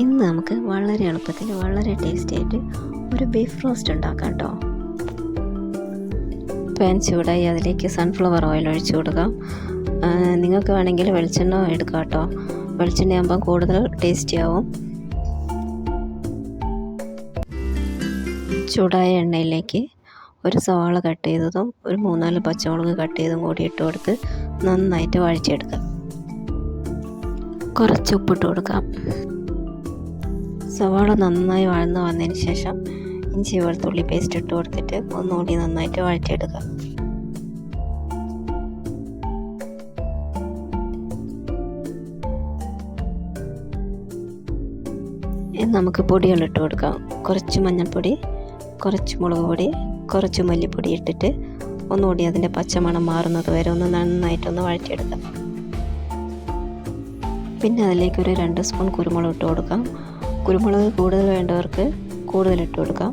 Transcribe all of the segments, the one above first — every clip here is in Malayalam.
ഇന്ന് നമുക്ക് വളരെ എളുപ്പത്തിൽ വളരെ ടേസ്റ്റി ആയിട്ട് ഒരു ബീഫ് റോസ്റ്റ് ഉണ്ടാക്കാം കേട്ടോ. പാൻ ചൂടായി അതിലേക്ക് സൺഫ്ലവർ ഓയിൽ ഒഴിച്ചു കൊടുക്കാം. നിങ്ങൾക്ക് വേണമെങ്കിൽ വെളിച്ചെണ്ണ എടുക്കാം കേട്ടോ. വെളിച്ചെണ്ണ ആകുമ്പോൾ കൂടുതൽ ടേസ്റ്റി ആവും. ചൂടായ എണ്ണയിലേക്ക് ഒരു സവാള കട്ട് ചെയ്തതും ഒരു 3-4 പച്ചമുളക് കട്ട് ചെയ്തും കൂടി ഇട്ട് കൊടുത്ത് നന്നായിട്ട് വഴറ്റിയെടുക്കാം. കുറച്ച് ഉപ്പിട്ട് കൊടുക്കാം. സവാള നന്നായി വഴന്ന് വന്നതിന് ശേഷം ഇഞ്ചി വെളുത്തുള്ളി പേസ്റ്റ് ഇട്ട് കൊടുത്തിട്ട് ഒന്നുകൂടി നന്നായിട്ട് വഴറ്റിയെടുക്കുക. നമുക്ക് പൊടികൾ ഇട്ട് കൊടുക്കാം. കുറച്ച് മഞ്ഞൾപ്പൊടി, കുറച്ച് മുളക് പൊടി, കുറച്ച് മല്ലിപ്പൊടി ഇട്ടിട്ട് ഒന്നുകൂടി അതിൻ്റെ പച്ചമണം മാറുന്നത് വരെ ഒന്ന് നന്നായിട്ടൊന്ന് വഴറ്റിയെടുക്കാം. പിന്നെ അതിലേക്ക് ഒരു 2 സ്പൂൺ കുരുമുളക് ഇട്ട് കൊടുക്കാം. കുരുമുളക് കൂടുതൽ വേണ്ടവർക്ക് കൂടുതൽ ഇട്ട് കൊടുക്കാം.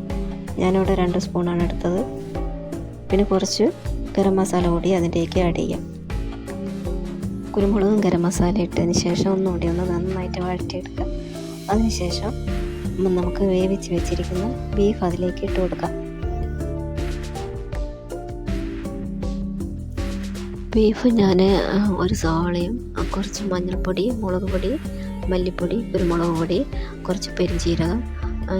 ഞാനിവിടെ 2 സ്പൂണാണ് എടുത്തത്. പിന്നെ കുറച്ച് ഗരം മസാല കൂടി അതിലേക്ക് ആഡ് ചെയ്യാം. കുരുമുളകും ഗരം മസാല ഇട്ടതിന് ശേഷം ഒന്നുകൂടി ഒന്ന് നന്നായിട്ട് വഴറ്റിയെടുക്കാം. അതിനുശേഷം നമുക്ക് വേവിച്ച് വെച്ചിരിക്കുന്ന ബീഫ് അതിലേക്ക് ഇട്ട് കൊടുക്കാം. ബീഫ് ഞാൻ ഒരു സവാളയും കുറച്ച് മഞ്ഞൾപ്പൊടി, മുളക് പൊടി, മല്ലിപ്പൊടി, കുരുമുളക് പൊടി, കുറച്ച് പെരുംജീരകം,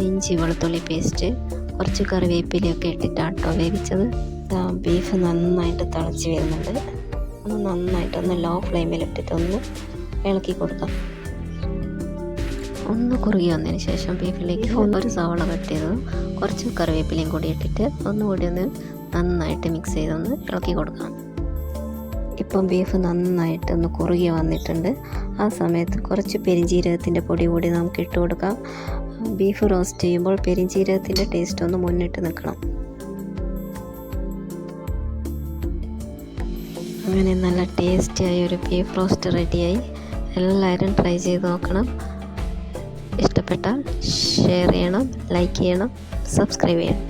ഇഞ്ചി വെളുത്തുള്ളി പേസ്റ്റ്, കുറച്ച് കറിവേപ്പിലയൊക്കെ ഇട്ടിട്ടാണ് കേട്ടോ വേവിച്ചത്. ബീഫ് നന്നായിട്ട് തിളച്ച് വരുന്നുണ്ട്. നന്നായിട്ടൊന്ന് ലോ ഫ്ലെയിമിലിട്ടിട്ട് ഒന്ന് ഇളക്കി കൊടുക്കാം. ഒന്ന് കുറുകി വന്നതിന് ശേഷം ബീഫിലേക്ക് ഒരു സവാള കട്ട് ചെയ്തതും കുറച്ച് കറിവേപ്പിലയും കൂടി ഇട്ടിട്ട് ഒന്നുകൂടി ഒന്ന് നന്നായിട്ട് മിക്സ് ചെയ്തൊന്ന് ഇളക്കി കൊടുക്കാം. ഇപ്പം ബീഫ് നന്നായിട്ടൊന്ന് കുറുകി വന്നിട്ടുണ്ട്. ആ സമയത്ത് കുറച്ച് പെരുംജീരകത്തിൻ്റെ പൊടി കൂടി നമുക്ക് ഇട്ട് കൊടുക്കാം. ബീഫ് റോസ്റ്റ് ചെയ്യുമ്പോൾ പെരുംജീരകത്തിൻ്റെ ടേസ്റ്റ് ഒന്ന് മുന്നിട്ട് നിൽക്കണം. അങ്ങനെ നല്ല ടേസ്റ്റിയായ ഒരു ബീഫ് റോസ്റ്റ് റെഡിയായി. എല്ലാവരും ട്രൈ ചെയ്ത് നോക്കണം. ഇഷ്ടപ്പെട്ടാൽ ഷെയർ ചെയ്യണം, ലൈക്ക് ചെയ്യണം, സബ്സ്ക്രൈബ് ചെയ്യണം.